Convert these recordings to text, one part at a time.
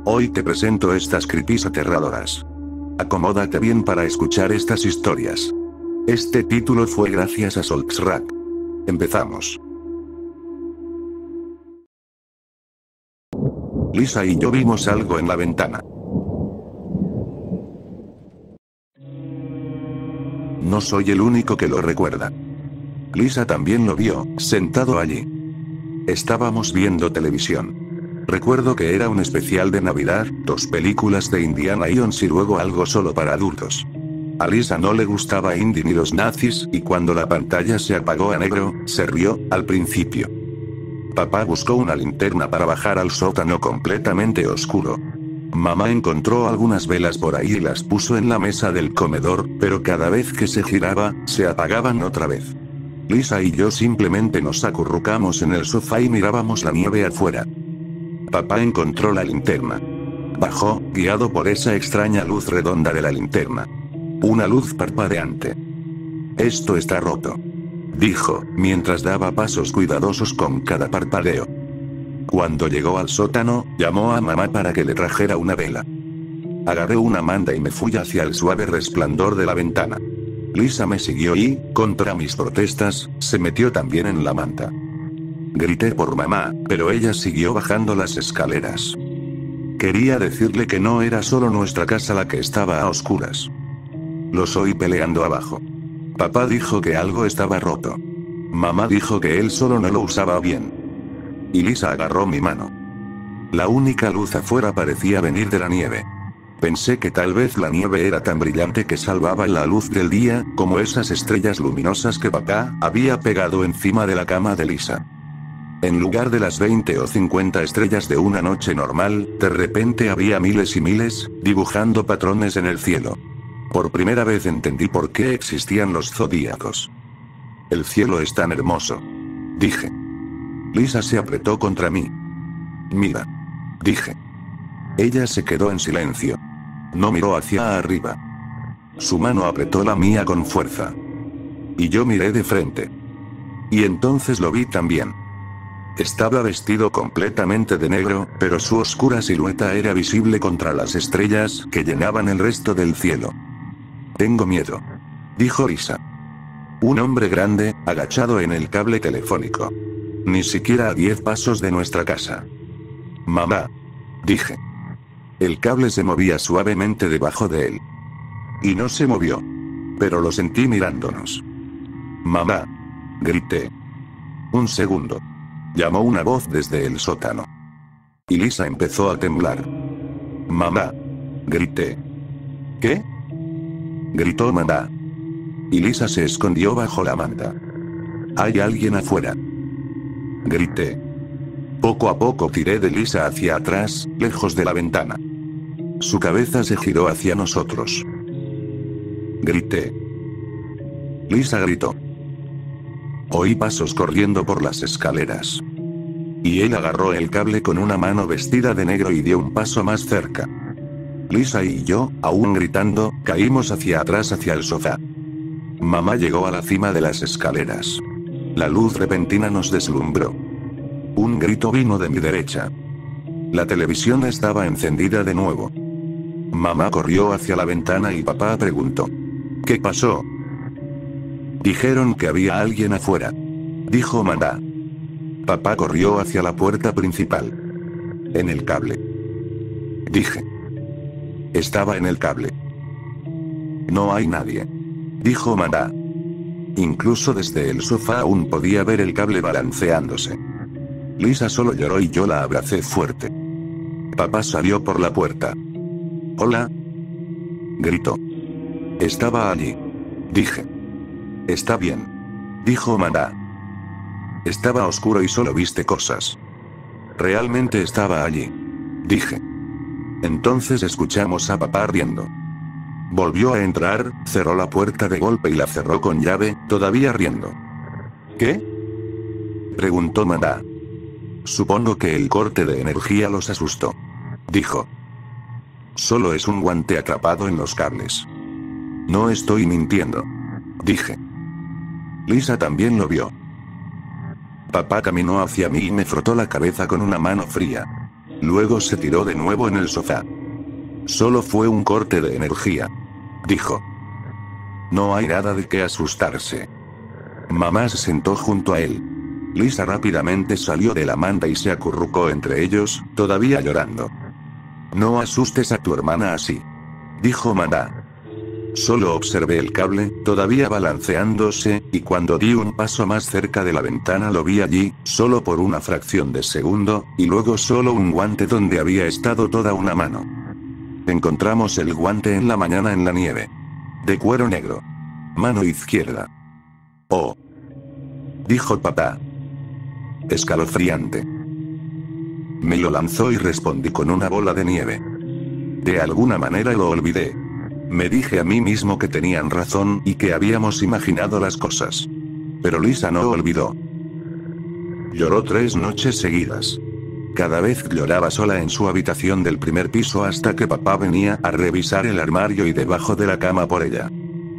Hoy te presento estas creepies aterradoras. Acomódate bien para escuchar estas historias. Este título fue gracias a Solxrak. Empezamos. Lisa y yo vimos algo en la ventana. No soy el único que lo recuerda. Lisa también lo vio, sentado allí. Estábamos viendo televisión. Recuerdo que era un especial de Navidad, 2 películas de Indiana Jones y luego algo solo para adultos. A Lisa no le gustaba Indy ni los nazis, y cuando la pantalla se apagó a negro, se rió, al principio. Papá buscó una linterna para bajar al sótano completamente oscuro. Mamá encontró algunas velas por ahí y las puso en la mesa del comedor, pero cada vez que se giraba, se apagaban otra vez. Lisa y yo simplemente nos acurrucamos en el sofá y mirábamos la nieve afuera. Papá encontró la linterna. Bajó, guiado por esa extraña luz redonda de la linterna. Una luz parpadeante. «Esto está roto», dijo, mientras daba pasos cuidadosos con cada parpadeo. Cuando llegó al sótano, llamó a mamá para que le trajera una vela. Agarré una manta y me fui hacia el suave resplandor de la ventana. Lisa me siguió y, contra mis protestas, se metió también en la manta. Grité por mamá, pero ella siguió bajando las escaleras. Quería decirle que no era solo nuestra casa la que estaba a oscuras. Los oí peleando abajo. Papá dijo que algo estaba roto. Mamá dijo que él solo no lo usaba bien. Y Lisa agarró mi mano. La única luz afuera parecía venir de la nieve. Pensé que tal vez la nieve era tan brillante que salvaba la luz del día, como esas estrellas luminosas que papá había pegado encima de la cama de Lisa. En lugar de las 20 o 50 estrellas de una noche normal, de repente había miles y miles, dibujando patrones en el cielo. Por primera vez entendí por qué existían los zodíacos. El cielo es tan hermoso, dije. Lisa se apretó contra mí. Mira, dije. Ella se quedó en silencio. No miró hacia arriba. Su mano apretó la mía con fuerza. Y yo miré de frente. Y entonces lo vi también. Estaba vestido completamente de negro, pero su oscura silueta era visible contra las estrellas que llenaban el resto del cielo. «Tengo miedo», dijo Lisa. Un hombre grande, agachado en el cable telefónico. Ni siquiera a 10 pasos de nuestra casa. «Mamá», dije. El cable se movía suavemente debajo de él. Y no se movió. Pero lo sentí mirándonos. «Mamá», grité. Un segundo. Llamó una voz desde el sótano. Y Lisa empezó a temblar. «Mamá», grité. «¿Qué?», gritó mamá. Y Lisa se escondió bajo la manta. «Hay alguien afuera», grité. Poco a poco tiré de Lisa hacia atrás, lejos de la ventana. Su cabeza se giró hacia nosotros. Grité. Lisa gritó. Oí pasos corriendo por las escaleras. Y él agarró el cable con una mano vestida de negro y dio un paso más cerca. Lisa y yo, aún gritando, caímos hacia atrás hacia el sofá. Mamá llegó a la cima de las escaleras. La luz repentina nos deslumbró. Un grito vino de mi derecha. La televisión estaba encendida de nuevo. Mamá corrió hacia la ventana y papá preguntó. ¿Qué pasó? Dijeron que había alguien afuera, dijo mamá. Papá corrió hacia la puerta principal. En el cable, dije. Estaba en el cable. No hay nadie, dijo mamá. Incluso desde el sofá aún podía ver el cable balanceándose. Lisa solo lloró y yo la abracé fuerte. Papá salió por la puerta. Hola, gritó. Estaba allí, dije. Está bien, dijo mamá. Estaba oscuro y solo viste cosas. Realmente estaba allí, dije. Entonces escuchamos a papá riendo. Volvió a entrar, cerró la puerta de golpe y la cerró con llave, todavía riendo. ¿Qué?, preguntó mamá. Supongo que el corte de energía los asustó. Dijo. Solo es un guante atrapado en los cables. No estoy mintiendo. Dije. Lisa también lo vio. Papá caminó hacia mí y me frotó la cabeza con una mano fría. Luego se tiró de nuevo en el sofá. Solo fue un corte de energía. Dijo. No hay nada de qué asustarse. Mamá se sentó junto a él. Lisa rápidamente salió de la manta y se acurrucó entre ellos, todavía llorando. No asustes a tu hermana así. Dijo mamá. Solo observé el cable, todavía balanceándose, y cuando di un paso más cerca de la ventana lo vi allí, solo por una fracción de segundo, y luego solo un guante donde había estado toda una mano. Encontramos el guante en la mañana en la nieve. De cuero negro. Mano izquierda. Oh. Dijo papá. Escalofriante. Me lo lanzó y respondí con una bola de nieve. De alguna manera lo olvidé. Me dije a mí mismo que tenían razón y que habíamos imaginado las cosas. Pero Lisa no olvidó. Lloró 3 noches seguidas. Cada vez lloraba sola en su habitación del primer piso hasta que papá venía a revisar el armario y debajo de la cama por ella.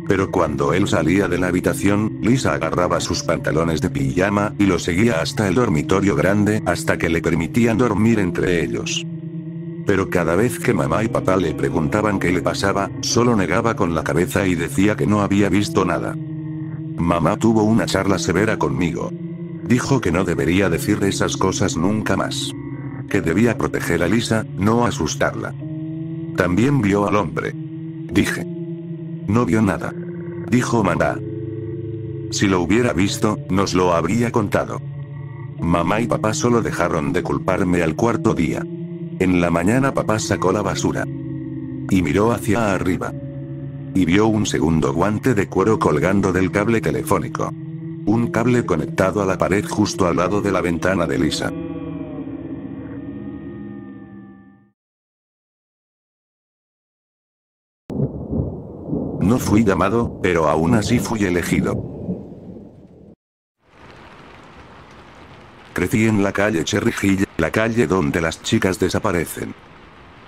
Pero cuando él salía de la habitación, Lisa agarraba sus pantalones de pijama y lo seguía hasta el dormitorio grande hasta que le permitían dormir entre ellos. Pero cada vez que mamá y papá le preguntaban qué le pasaba, solo negaba con la cabeza y decía que no había visto nada. Mamá tuvo una charla severa conmigo. Dijo que no debería decir esas cosas nunca más. Que debía proteger a Lisa, no asustarla. También vio al hombre. Dije. No vio nada. Dijo mamá. Si lo hubiera visto, nos lo habría contado. Mamá y papá solo dejaron de culparme al 4.º día. En la mañana papá sacó la basura. Y miró hacia arriba. Y vio un segundo guante de cuero colgando del cable telefónico. Un cable conectado a la pared justo al lado de la ventana de Lisa. No fui llamado, pero aún así fui elegido. Crecí en la calle Cherry Hill, la calle donde las chicas desaparecen.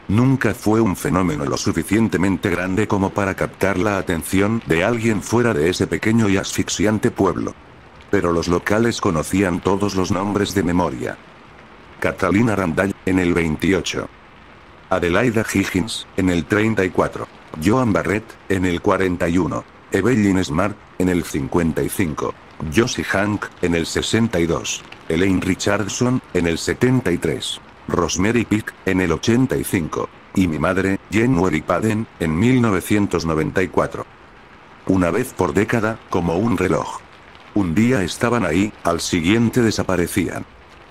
Nunca fue un fenómeno lo suficientemente grande como para captar la atención de alguien fuera de ese pequeño y asfixiante pueblo. Pero los locales conocían todos los nombres de memoria. Catalina Randall, en el 28. Adelaida Higgins, en el 34. Joan Barrett, en el 41. Evelyn Smart, en el 55. Josie Hank, en el 62. Elaine Richardson, en el 73. Rosemary Pick, en el 85. Y mi madre, January Padden, en 1994. Una vez por década, como un reloj. Un día estaban ahí, al siguiente desaparecían.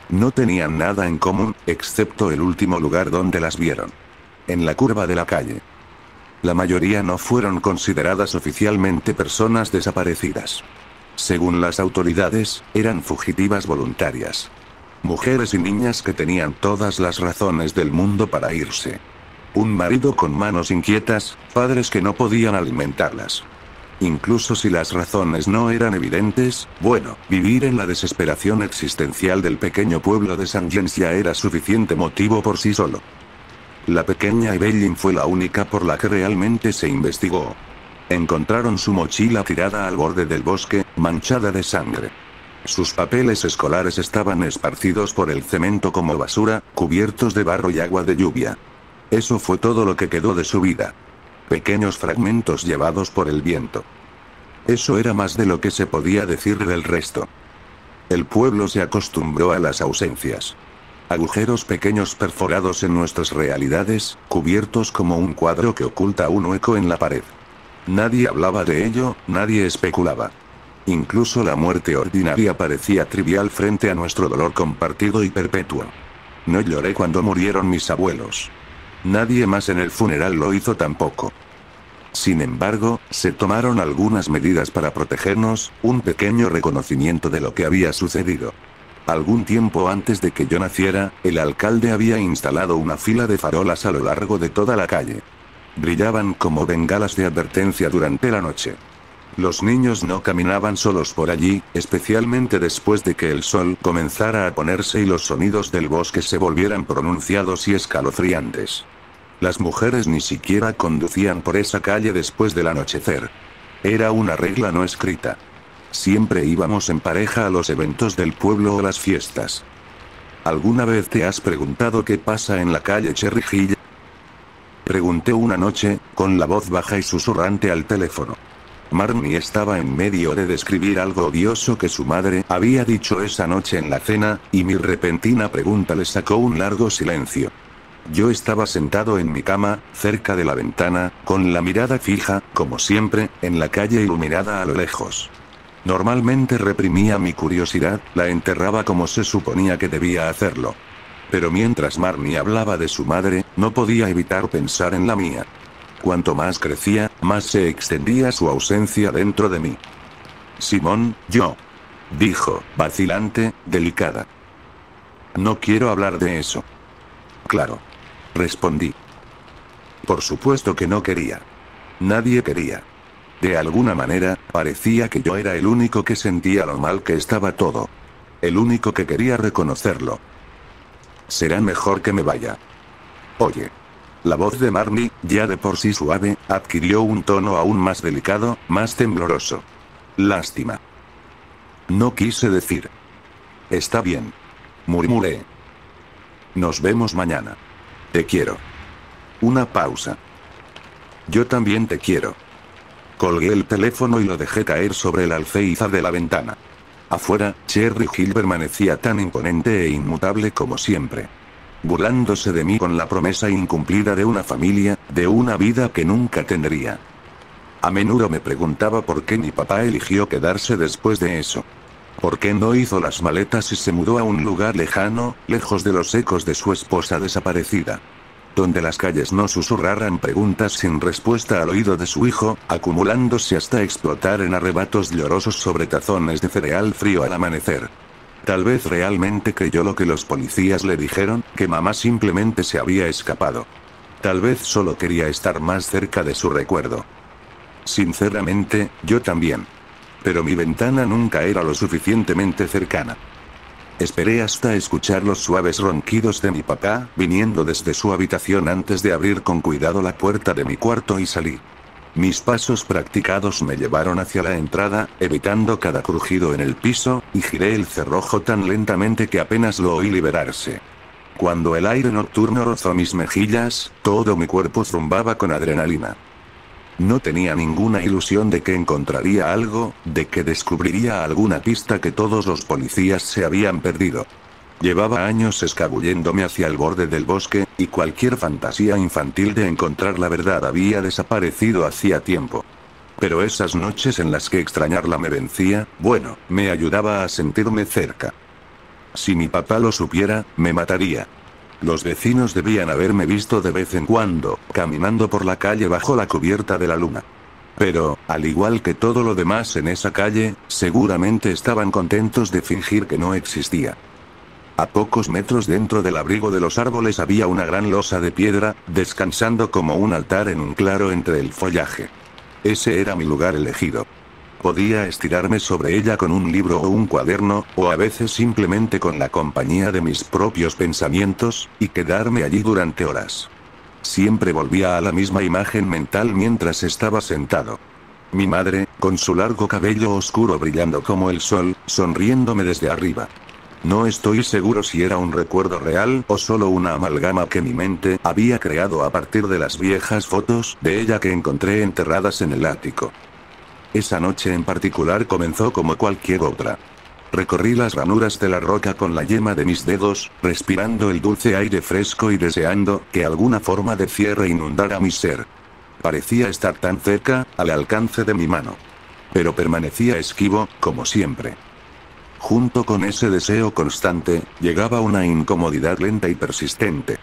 No tenían nada en común, excepto el último lugar donde las vieron. En la curva de la calle. La mayoría no fueron consideradas oficialmente personas desaparecidas. Según las autoridades, eran fugitivas voluntarias. Mujeres y niñas que tenían todas las razones del mundo para irse. Un marido con manos inquietas, padres que no podían alimentarlas. Incluso si las razones no eran evidentes, bueno, vivir en la desesperación existencial del pequeño pueblo de St. James ya era suficiente motivo por sí solo. La pequeña Evelyn fue la única por la que realmente se investigó. Encontraron su mochila tirada al borde del bosque, manchada de sangre. Sus papeles escolares estaban esparcidos por el cemento como basura, cubiertos de barro y agua de lluvia. Eso fue todo lo que quedó de su vida. Pequeños fragmentos llevados por el viento. Eso era más de lo que se podía decir del resto. El pueblo se acostumbró a las ausencias. Agujeros pequeños perforados en nuestras realidades, cubiertos como un cuadro que oculta un hueco en la pared. Nadie hablaba de ello, nadie especulaba. Incluso la muerte ordinaria parecía trivial frente a nuestro dolor compartido y perpetuo. No lloré cuando murieron mis abuelos. Nadie más en el funeral lo hizo tampoco. Sin embargo, se tomaron algunas medidas para protegernos, un pequeño reconocimiento de lo que había sucedido. Algún tiempo antes de que yo naciera, el alcalde había instalado una fila de farolas a lo largo de toda la calle. Brillaban como bengalas de advertencia durante la noche. Los niños no caminaban solos por allí, especialmente después de que el sol comenzara a ponerse y los sonidos del bosque se volvieran pronunciados y escalofriantes. Las mujeres ni siquiera conducían por esa calle después del anochecer. Era una regla no escrita. Siempre íbamos en pareja a los eventos del pueblo o las fiestas. ¿Alguna vez te has preguntado qué pasa en la calle Cherry Hill? Pregunté una noche, con la voz baja y susurrante al teléfono. Marnie estaba en medio de describir algo odioso que su madre había dicho esa noche en la cena, y mi repentina pregunta le sacó un largo silencio. Yo estaba sentado en mi cama, cerca de la ventana, con la mirada fija, como siempre, en la calle iluminada a lo lejos. Normalmente reprimía mi curiosidad, la enterraba como se suponía que debía hacerlo. Pero mientras Marnie hablaba de su madre, no podía evitar pensar en la mía. Cuanto más crecía, más se extendía su ausencia dentro de mí. Simón, dijo, vacilante, delicada. No quiero hablar de eso. Claro. Respondí. Por supuesto que no quería. Nadie quería. De alguna manera, parecía que yo era el único que sentía lo mal que estaba todo. El único que quería reconocerlo. Será mejor que me vaya. Oye. La voz de Marnie, ya de por sí suave, adquirió un tono aún más delicado, más tembloroso. Lástima. No quise decir. Está bien. Murmuré. Nos vemos mañana. Te quiero. Una pausa. Yo también te quiero. Colgué el teléfono y lo dejé caer sobre el alféizar de la ventana. Afuera, Cherry Hill permanecía tan imponente e inmutable como siempre. Burlándose de mí con la promesa incumplida de una familia, de una vida que nunca tendría. A menudo me preguntaba por qué mi papá eligió quedarse después de eso. ¿Por qué no hizo las maletas y se mudó a un lugar lejano, lejos de los ecos de su esposa desaparecida? Donde las calles no susurraran preguntas sin respuesta al oído de su hijo, acumulándose hasta explotar en arrebatos llorosos sobre tazones de cereal frío al amanecer. Tal vez realmente creyó lo que los policías le dijeron, que mamá simplemente se había escapado. Tal vez solo quería estar más cerca de su recuerdo. Sinceramente, yo también. Pero mi ventana nunca era lo suficientemente cercana. Esperé hasta escuchar los suaves ronquidos de mi papá, viniendo desde su habitación antes de abrir con cuidado la puerta de mi cuarto y salí. Mis pasos practicados me llevaron hacia la entrada, evitando cada crujido en el piso, y giré el cerrojo tan lentamente que apenas lo oí liberarse. Cuando el aire nocturno rozó mis mejillas, todo mi cuerpo zumbaba con adrenalina. No tenía ninguna ilusión de que encontraría algo, de que descubriría alguna pista que todos los policías se habían perdido. Llevaba años escabulléndome hacia el borde del bosque, y cualquier fantasía infantil de encontrar la verdad había desaparecido hacía tiempo. Pero esas noches en las que extrañarla me vencía, bueno, me ayudaba a sentirme cerca. Si mi papá lo supiera, me mataría. Los vecinos debían haberme visto de vez en cuando, caminando por la calle bajo la cubierta de la luna. Pero, al igual que todo lo demás en esa calle, seguramente estaban contentos de fingir que no existía. A pocos metros dentro del abrigo de los árboles había una gran losa de piedra, descansando como un altar en un claro entre el follaje. Ese era mi lugar elegido. Podía estirarme sobre ella con un libro o un cuaderno, o a veces simplemente con la compañía de mis propios pensamientos, y quedarme allí durante horas. Siempre volvía a la misma imagen mental mientras estaba sentado. Mi madre, con su largo cabello oscuro brillando como el sol, sonriéndome desde arriba. No estoy seguro si era un recuerdo real o solo una amalgama que mi mente había creado a partir de las viejas fotos de ella que encontré enterradas en el ático. Esa noche en particular comenzó como cualquier otra. Recorrí las ranuras de la roca con la yema de mis dedos, respirando el dulce aire fresco y deseando que alguna forma de cierre inundara mi ser. Parecía estar tan cerca, al alcance de mi mano. Pero permanecía esquivo, como siempre. Junto con ese deseo constante, llegaba una incomodidad lenta y persistente.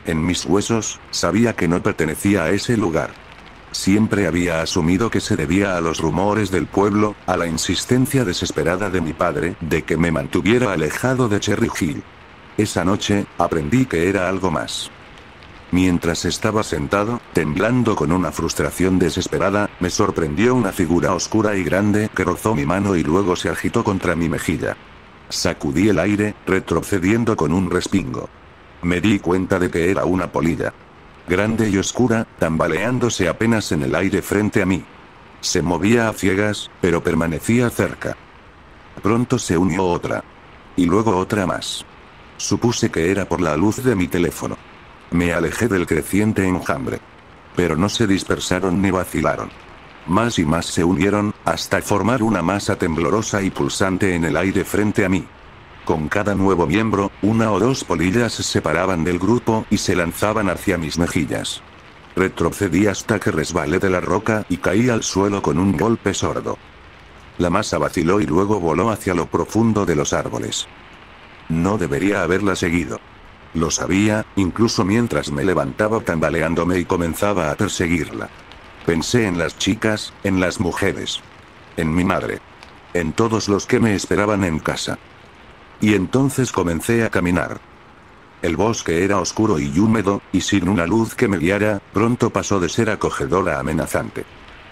En mis huesos, sabía que no pertenecía a ese lugar. Siempre había asumido que se debía a los rumores del pueblo, a la insistencia desesperada de mi padre, de que me mantuviera alejado de Cherry Hill. Esa noche, aprendí que era algo más. Mientras estaba sentado, temblando con una frustración desesperada, me sorprendió una figura oscura y grande que rozó mi mano y luego se agitó contra mi mejilla. Sacudí el aire, retrocediendo con un respingo. Me di cuenta de que era una polilla. Grande y oscura, tambaleándose apenas en el aire frente a mí. Se movía a ciegas, pero permanecía cerca. Pronto se unió otra. Y luego otra más. Supuse que era por la luz de mi teléfono. Me alejé del creciente enjambre. Pero no se dispersaron ni vacilaron. Más y más se unieron, hasta formar una masa temblorosa y pulsante en el aire frente a mí. Con cada nuevo miembro, una o dos polillas se separaban del grupo y se lanzaban hacia mis mejillas. Retrocedí hasta que resbalé de la roca y caí al suelo con un golpe sordo. La masa vaciló y luego voló hacia lo profundo de los árboles. No debería haberla seguido. Lo sabía, incluso mientras me levantaba tambaleándome y comenzaba a perseguirla. Pensé en las chicas, en las mujeres. En mi madre. En todos los que me esperaban en casa. Y entonces comencé a caminar. El bosque era oscuro y húmedo, y sin una luz que me guiara, pronto pasó de ser acogedor a amenazante.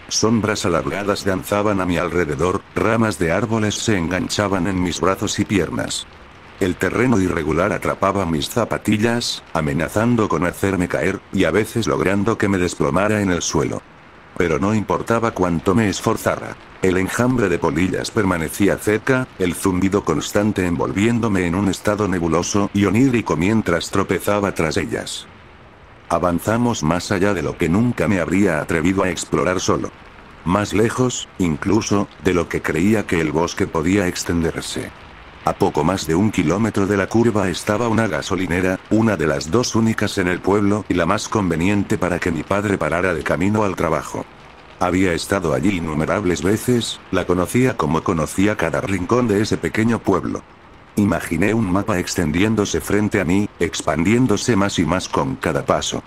Sombras alargadas danzaban a mi alrededor, ramas de árboles se enganchaban en mis brazos y piernas. El terreno irregular atrapaba mis zapatillas, amenazando con hacerme caer, y a veces logrando que me desplomara en el suelo. Pero no importaba cuánto me esforzara. El enjambre de polillas permanecía cerca, el zumbido constante envolviéndome en un estado nebuloso y onírico mientras tropezaba tras ellas. Avanzamos más allá de lo que nunca me habría atrevido a explorar solo. Más lejos, incluso, de lo que creía que el bosque podía extenderse. A poco más de 1 kilómetro de la curva estaba una gasolinera, una de las dos únicas en el pueblo y la más conveniente para que mi padre parara de camino al trabajo. Había estado allí innumerables veces, la conocía como conocía cada rincón de ese pequeño pueblo. Imaginé un mapa extendiéndose frente a mí, expandiéndose más y más con cada paso.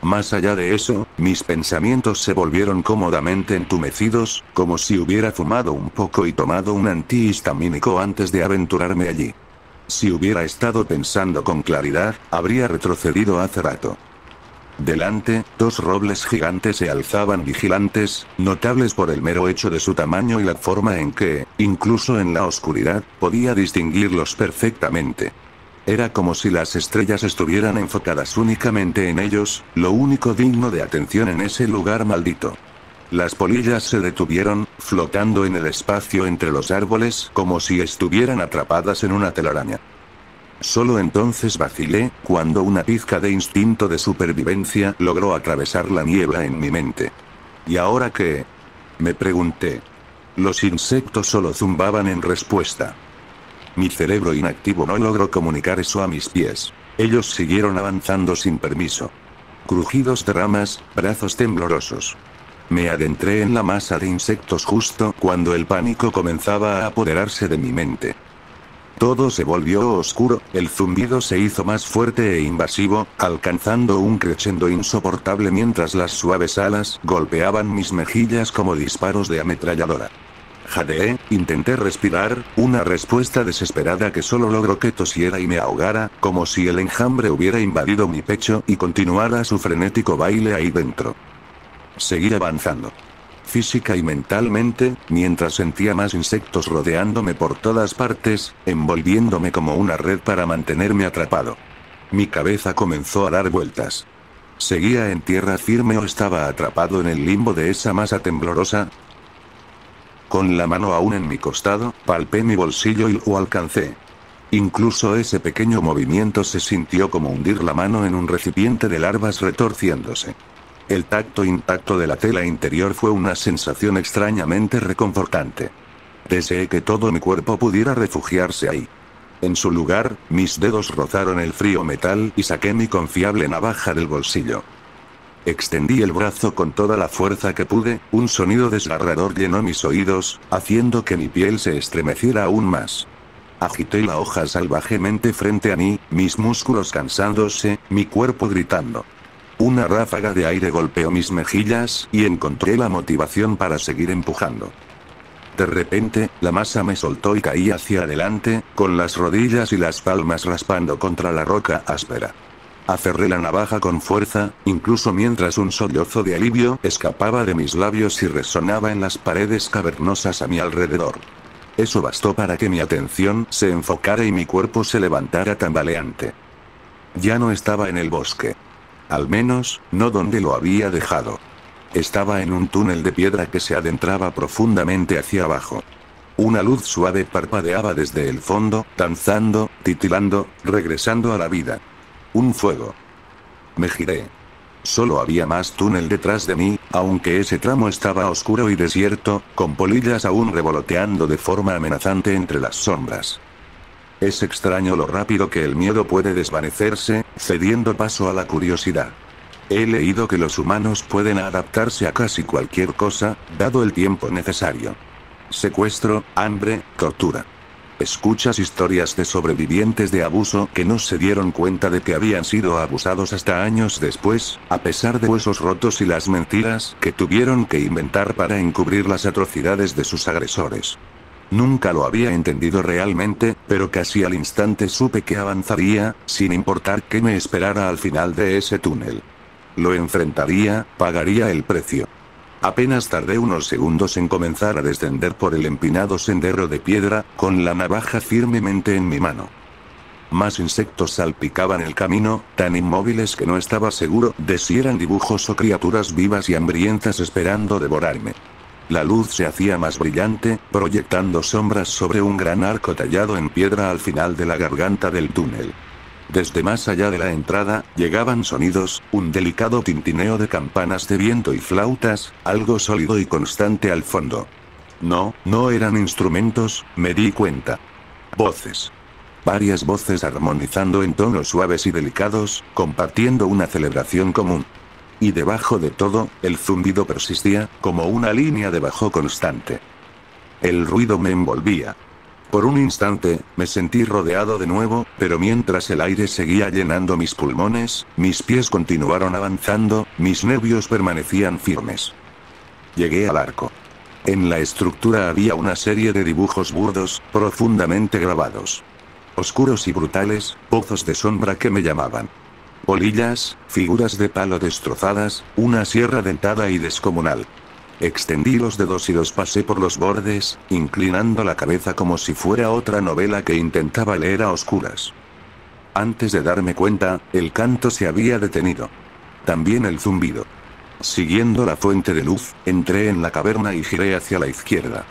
Más allá de eso, mis pensamientos se volvieron cómodamente entumecidos, como si hubiera fumado un poco y tomado un antihistamínico antes de aventurarme allí. Si hubiera estado pensando con claridad, habría retrocedido hace rato. Delante, 2 robles gigantes se alzaban vigilantes, notables por el mero hecho de su tamaño y la forma en que, incluso en la oscuridad, podía distinguirlos perfectamente. Era como si las estrellas estuvieran enfocadas únicamente en ellos, lo único digno de atención en ese lugar maldito. Las polillas se detuvieron, flotando en el espacio entre los árboles como si estuvieran atrapadas en una telaraña. Solo entonces vacilé, cuando una pizca de instinto de supervivencia logró atravesar la niebla en mi mente. ¿Y ahora qué? Me pregunté. Los insectos solo zumbaban en respuesta. Mi cerebro inactivo no logró comunicar eso a mis pies. Ellos siguieron avanzando sin permiso. Crujidos de ramas, brazos temblorosos. Me adentré en la masa de insectos justo cuando el pánico comenzaba a apoderarse de mi mente. Todo se volvió oscuro, el zumbido se hizo más fuerte e invasivo, alcanzando un crescendo insoportable mientras las suaves alas golpeaban mis mejillas como disparos de ametralladora. Jadeé, intenté respirar, una respuesta desesperada que solo logró que tosiera y me ahogara, como si el enjambre hubiera invadido mi pecho y continuara su frenético baile ahí dentro. Seguí avanzando. Física y mentalmente, mientras sentía más insectos rodeándome por todas partes, envolviéndome como una red para mantenerme atrapado. Mi cabeza comenzó a dar vueltas. ¿Seguía en tierra firme o estaba atrapado en el limbo de esa masa temblorosa? Con la mano aún en mi costado, palpé mi bolsillo y lo alcancé. Incluso ese pequeño movimiento se sintió como hundir la mano en un recipiente de larvas retorciéndose. El tacto intacto de la tela interior fue una sensación extrañamente reconfortante. Deseé que todo mi cuerpo pudiera refugiarse ahí. En su lugar, mis dedos rozaron el frío metal y saqué mi confiable navaja del bolsillo. Extendí el brazo con toda la fuerza que pude, un sonido desgarrador llenó mis oídos, haciendo que mi piel se estremeciera aún más. Agité la hoja salvajemente frente a mí, mis músculos cansándose, mi cuerpo gritando. Una ráfaga de aire golpeó mis mejillas, y encontré la motivación para seguir empujando. De repente, la masa me soltó y caí hacia adelante, con las rodillas y las palmas raspando contra la roca áspera. Aferré la navaja con fuerza, incluso mientras un sollozo de alivio escapaba de mis labios y resonaba en las paredes cavernosas a mi alrededor. Eso bastó para que mi atención se enfocara y mi cuerpo se levantara tambaleante. Ya no estaba en el bosque. Al menos, no donde lo había dejado. Estaba en un túnel de piedra que se adentraba profundamente hacia abajo. Una luz suave parpadeaba desde el fondo, danzando, titilando, regresando a la vida. Un fuego. Me giré. Solo había más túnel detrás de mí, aunque ese tramo estaba oscuro y desierto, con polillas aún revoloteando de forma amenazante entre las sombras. Es extraño lo rápido que el miedo puede desvanecerse, cediendo paso a la curiosidad. He leído que los humanos pueden adaptarse a casi cualquier cosa, dado el tiempo necesario. Secuestro, hambre, tortura. Escuchas historias de sobrevivientes de abuso que no se dieron cuenta de que habían sido abusados hasta años después, a pesar de huesos rotos y las mentiras que tuvieron que inventar para encubrir las atrocidades de sus agresores. Nunca lo había entendido realmente, pero casi al instante supe que avanzaría, sin importar qué me esperara al final de ese túnel. Lo enfrentaría, pagaría el precio. Apenas tardé unos segundos en comenzar a descender por el empinado sendero de piedra, con la navaja firmemente en mi mano. Más insectos salpicaban el camino, tan inmóviles que no estaba seguro de si eran dibujos o criaturas vivas y hambrientas esperando devorarme. La luz se hacía más brillante, proyectando sombras sobre un gran arco tallado en piedra al final de la garganta del túnel. Desde más allá de la entrada, llegaban sonidos, un delicado tintineo de campanas de viento y flautas, algo sólido y constante al fondo. No eran instrumentos, me di cuenta. Voces. Varias voces armonizando en tonos suaves y delicados, compartiendo una celebración común. Y debajo de todo, el zumbido persistía, como una línea de bajo constante. El ruido me envolvía. Por un instante, me sentí rodeado de nuevo, pero mientras el aire seguía llenando mis pulmones, mis pies continuaron avanzando, mis nervios permanecían firmes. Llegué al arco. En la estructura había una serie de dibujos burdos, profundamente grabados. Oscuros y brutales, pozos de sombra que me llamaban. Polillas, figuras de palo destrozadas, una sierra dentada y descomunal. Extendí los dedos y los pasé por los bordes, inclinando la cabeza como si fuera otra novela que intentaba leer a oscuras. Antes de darme cuenta, el canto se había detenido. También el zumbido. Siguiendo la fuente de luz, entré en la caverna y giré hacia la izquierda.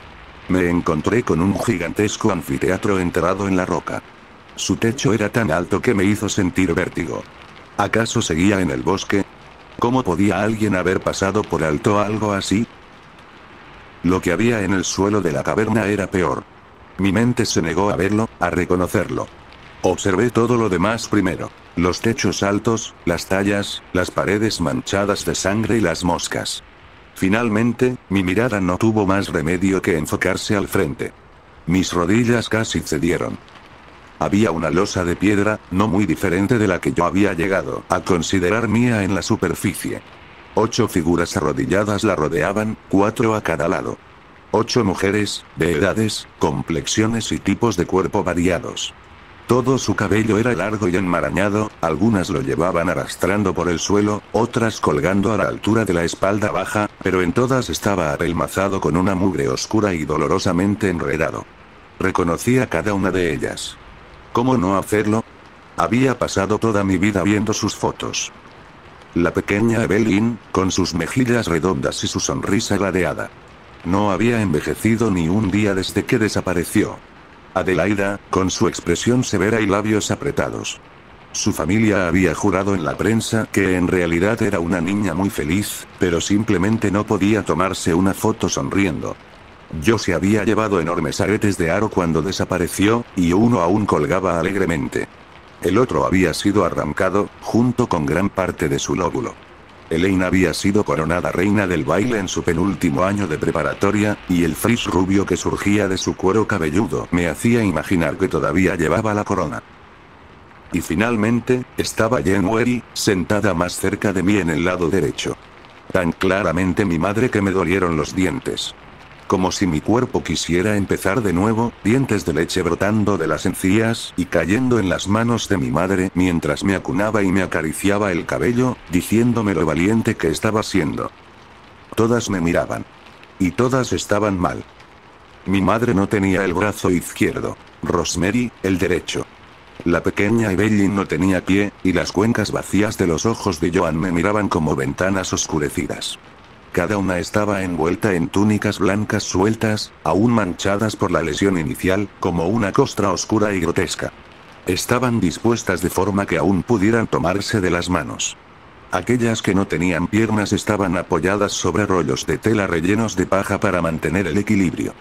Me encontré con un gigantesco anfiteatro enterrado en la roca. Su techo era tan alto que me hizo sentir vértigo. ¿Acaso seguía en el bosque? ¿Cómo podía alguien haber pasado por alto algo así? Lo que había en el suelo de la caverna era peor. Mi mente se negó a verlo, a reconocerlo. Observé todo lo demás primero. Los techos altos, las tallas, las paredes manchadas de sangre y las moscas. Finalmente, mi mirada no tuvo más remedio que enfocarse al frente. Mis rodillas casi cedieron. Había una losa de piedra, no muy diferente de la que yo había llegado a considerar mía en la superficie. 8 figuras arrodilladas la rodeaban, 4 a cada lado. 8 mujeres, de edades, complexiones y tipos de cuerpo variados. Todo su cabello era largo y enmarañado, algunas lo llevaban arrastrando por el suelo, otras colgando a la altura de la espalda baja, pero en todas estaba apelmazado con una mugre oscura y dolorosamente enredado. Reconocí a cada una de ellas. ¿Cómo no hacerlo? Había pasado toda mi vida viendo sus fotos. La pequeña Evelyn, con sus mejillas redondas y su sonrisa ladeada. No había envejecido ni un día desde que desapareció. Adelaida, con su expresión severa y labios apretados. Su familia había jurado en la prensa que en realidad era una niña muy feliz, pero simplemente no podía tomarse una foto sonriendo. Yo se había llevado enormes aretes de aro cuando desapareció, y uno aún colgaba alegremente. El otro había sido arrancado, junto con gran parte de su lóbulo. Elaine había sido coronada reina del baile en su penúltimo año de preparatoria, y el frizz rubio que surgía de su cuero cabelludo me hacía imaginar que todavía llevaba la corona. Y finalmente, estaba January, sentada más cerca de mí en el lado derecho. Tan claramente mi madre que me dolieron los dientes. como si mi cuerpo quisiera empezar de nuevo, dientes de leche brotando de las encías y cayendo en las manos de mi madre mientras me acunaba y me acariciaba el cabello, diciéndome lo valiente que estaba siendo. Todas me miraban. Y todas estaban mal. Mi madre no tenía el brazo izquierdo. Rosemary, el derecho. La pequeña Evelyn no tenía pie, y las cuencas vacías de los ojos de Joan me miraban como ventanas oscurecidas. Cada una estaba envuelta en túnicas blancas sueltas, aún manchadas por la lesión inicial, como una costra oscura y grotesca. Estaban dispuestas de forma que aún pudieran tomarse de las manos. Aquellas que no tenían piernas estaban apoyadas sobre rollos de tela rellenos de paja para mantener el equilibrio.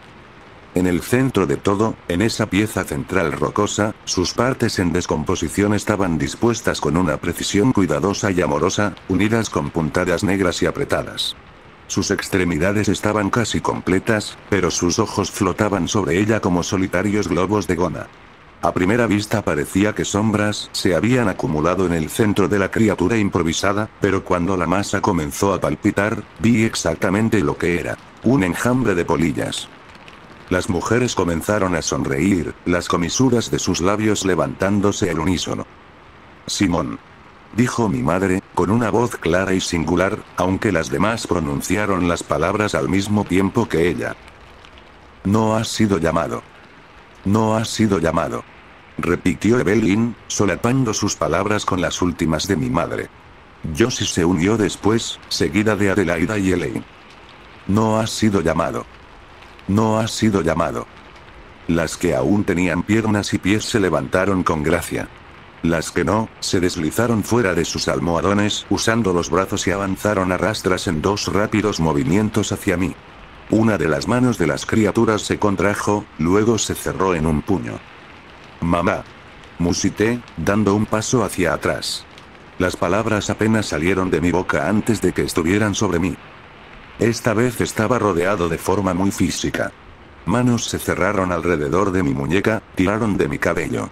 En el centro de todo, en esa pieza central rocosa, sus partes en descomposición estaban dispuestas con una precisión cuidadosa y amorosa, unidas con puntadas negras y apretadas. Sus extremidades estaban casi completas, pero sus ojos flotaban sobre ella como solitarios globos de goma. A primera vista parecía que sombras se habían acumulado en el centro de la criatura improvisada, pero cuando la masa comenzó a palpitar, vi exactamente lo que era: un enjambre de polillas. Las mujeres comenzaron a sonreír, las comisuras de sus labios levantándose al unísono. Simón, dijo mi madre, con una voz clara y singular, aunque las demás pronunciaron las palabras al mismo tiempo que ella. No has sido llamado. No has sido llamado. Repitió Evelyn, solapando sus palabras con las últimas de mi madre. Josie se unió después, seguida de Adelaida y Elaine. No has sido llamado. No has sido llamado. Las que aún tenían piernas y pies se levantaron con gracia. Las que no, se deslizaron fuera de sus almohadones, usando los brazos y avanzaron a rastras en dos rápidos movimientos hacia mí. Una de las manos de las criaturas se contrajo, luego se cerró en un puño. Mamá. Musité, dando un paso hacia atrás. Las palabras apenas salieron de mi boca antes de que estuvieran sobre mí. Esta vez estaba rodeado de forma muy física. Manos se cerraron alrededor de mi muñeca, tiraron de mi cabello.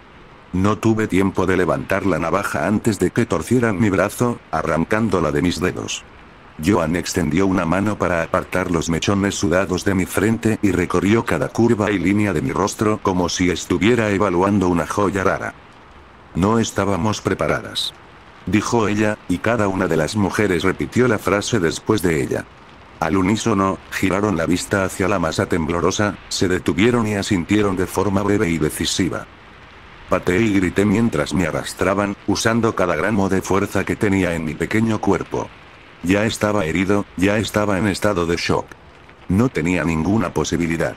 No tuve tiempo de levantar la navaja antes de que torcieran mi brazo, arrancándola de mis dedos. Joan extendió una mano para apartar los mechones sudados de mi frente y recorrió cada curva y línea de mi rostro como si estuviera evaluando una joya rara. No estábamos preparadas, dijo ella, y cada una de las mujeres repitió la frase después de ella. Al unísono, giraron la vista hacia la masa temblorosa, se detuvieron y asintieron de forma breve y decisiva. Pateé y grité mientras me arrastraban, usando cada gramo de fuerza que tenía en mi pequeño cuerpo. Ya estaba herido, ya estaba en estado de shock. No tenía ninguna posibilidad.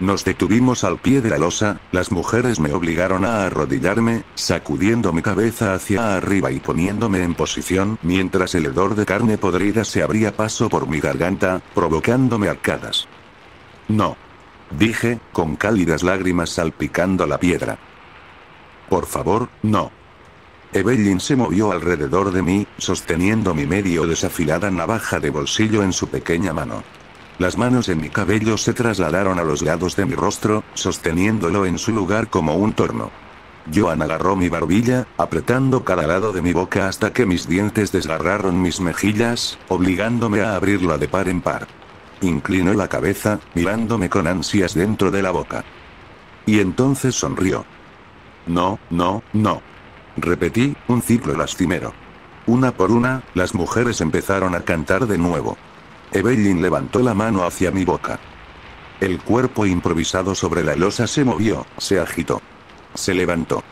Nos detuvimos al pie de la losa, las mujeres me obligaron a arrodillarme, sacudiendo mi cabeza hacia arriba y poniéndome en posición mientras el hedor de carne podrida se abría paso por mi garganta, provocándome arcadas. No. Dije, con cálidas lágrimas salpicando la piedra. Por favor, no. Evelyn se movió alrededor de mí, sosteniendo mi medio desafilada navaja de bolsillo en su pequeña mano. Las manos en mi cabello se trasladaron a los lados de mi rostro, sosteniéndolo en su lugar como un torno. Joan agarró mi barbilla, apretando cada lado de mi boca hasta que mis dientes desgarraron mis mejillas, obligándome a abrirla de par en par. Inclinó la cabeza, mirándome con ansias dentro de la boca. Y entonces sonrió. No, no, no. Repetí, un ciclo lastimero. Una por una, las mujeres empezaron a cantar de nuevo. Evelyn levantó la mano hacia mi boca. El cuerpo improvisado sobre la losa se movió, se agitó. Se levantó.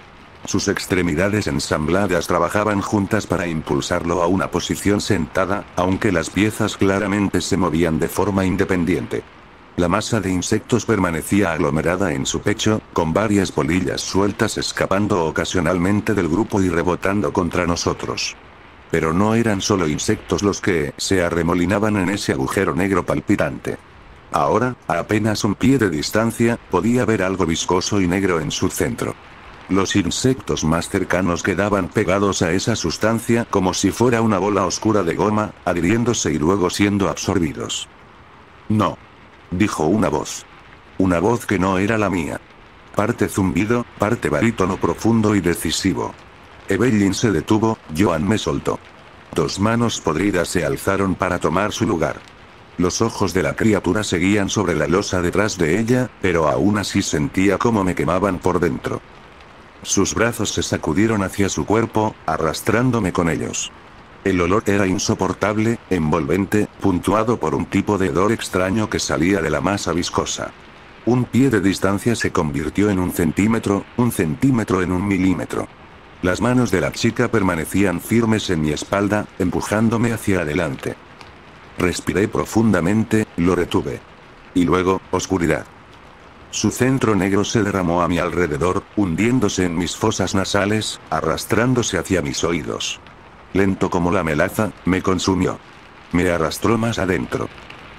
Sus extremidades ensambladas trabajaban juntas para impulsarlo a una posición sentada, aunque las piezas claramente se movían de forma independiente. La masa de insectos permanecía aglomerada en su pecho, con varias polillas sueltas escapando ocasionalmente del grupo y rebotando contra nosotros. Pero no eran solo insectos los que se arremolinaban en ese agujero negro palpitante. Ahora, a apenas un pie de distancia, podía ver algo viscoso y negro en su centro. Los insectos más cercanos quedaban pegados a esa sustancia como si fuera una bola oscura de goma, adhiriéndose y luego siendo absorbidos. No. Dijo una voz. Una voz que no era la mía. Parte zumbido, parte barítono profundo y decisivo. Evelyn se detuvo, Joan me soltó. Dos manos podridas se alzaron para tomar su lugar. Los ojos de la criatura seguían sobre la losa detrás de ella, pero aún así sentía cómo me quemaban por dentro. Sus brazos se sacudieron hacia su cuerpo, arrastrándome con ellos. El olor era insoportable, envolvente, puntuado por un tipo de hedor extraño que salía de la masa viscosa. Un pie de distancia se convirtió en un centímetro en un milímetro. Las manos de la chica permanecían firmes en mi espalda, empujándome hacia adelante. Respiré profundamente, lo retuve. Y luego, oscuridad. Su centro negro se derramó a mi alrededor, hundiéndose en mis fosas nasales, arrastrándose hacia mis oídos. Lento como la melaza, me consumió. Me arrastró más adentro.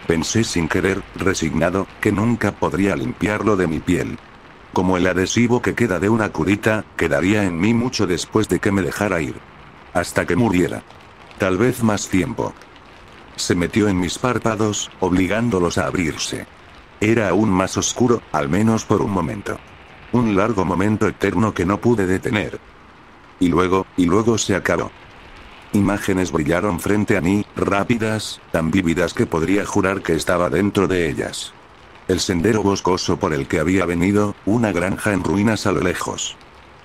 Pensé sin querer, resignado, que nunca podría limpiarlo de mi piel. Como el adhesivo que queda de una curita, quedaría en mí mucho después de que me dejara ir. Hasta que muriera. Tal vez más tiempo. Se metió en mis párpados, obligándolos a abrirse. Era aún más oscuro, al menos por un momento. Un largo momento eterno que no pude detener. Y luego se acabó. Imágenes brillaron frente a mí, rápidas, tan vívidas que podría jurar que estaba dentro de ellas. El sendero boscoso por el que había venido, una granja en ruinas a lo lejos.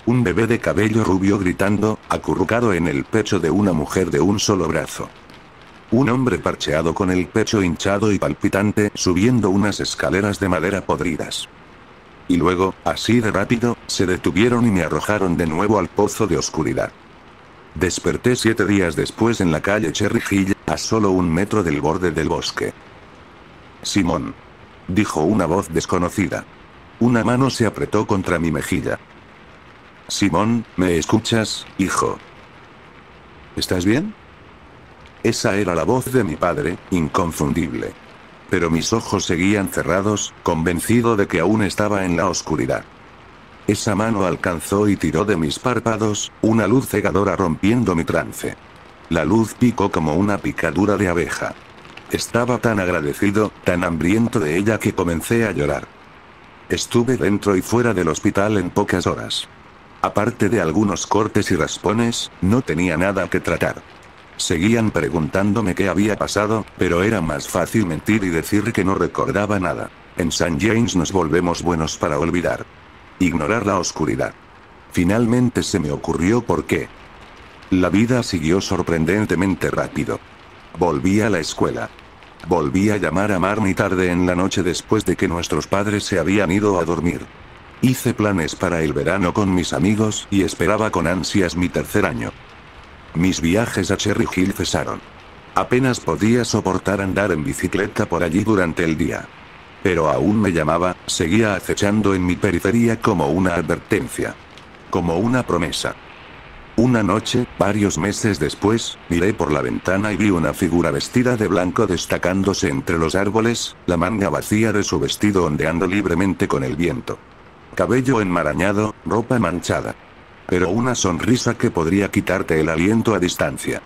Un bebé de cabello rubio gritando, acurrucado en el pecho de una mujer de un solo brazo. Un hombre parcheado con el pecho hinchado y palpitante, subiendo unas escaleras de madera podridas. Y luego, así de rápido, se detuvieron y me arrojaron de nuevo al pozo de oscuridad. Desperté 7 días después en la calle Cherry Hill, a solo 1 metro del borde del bosque. Simón. Dijo una voz desconocida. Una mano se apretó contra mi mejilla. Simón, ¿me escuchas, hijo? ¿Estás bien? Esa era la voz de mi padre, inconfundible. Pero mis ojos seguían cerrados, convencido de que aún estaba en la oscuridad. Esa mano alcanzó y tiró de mis párpados, una luz cegadora rompiendo mi trance. La luz picó como una picadura de abeja. Estaba tan agradecido, tan hambriento de ella que comencé a llorar. Estuve dentro y fuera del hospital en pocas horas. Aparte de algunos cortes y raspones, no tenía nada que tratar. Seguían preguntándome qué había pasado, pero era más fácil mentir y decir que no recordaba nada. En St. James nos volvemos buenos para olvidar. Ignorar la oscuridad. Finalmente se me ocurrió por qué. La vida siguió sorprendentemente rápido. Volví a la escuela. Volví a llamar a Marnie tarde en la noche después de que nuestros padres se habían ido a dormir. Hice planes para el verano con mis amigos y esperaba con ansias mi tercer año. Mis viajes a Cherry Hill cesaron. Apenas podía soportar andar en bicicleta por allí durante el día. Pero aún me llamaba, seguía acechando en mi periferia como una advertencia. Como una promesa. Una noche, varios meses después, miré por la ventana y vi una figura vestida de blanco destacándose entre los árboles, la manga vacía de su vestido ondeando libremente con el viento. Cabello enmarañado, ropa manchada. Pero una sonrisa que podría quitarte el aliento a distancia.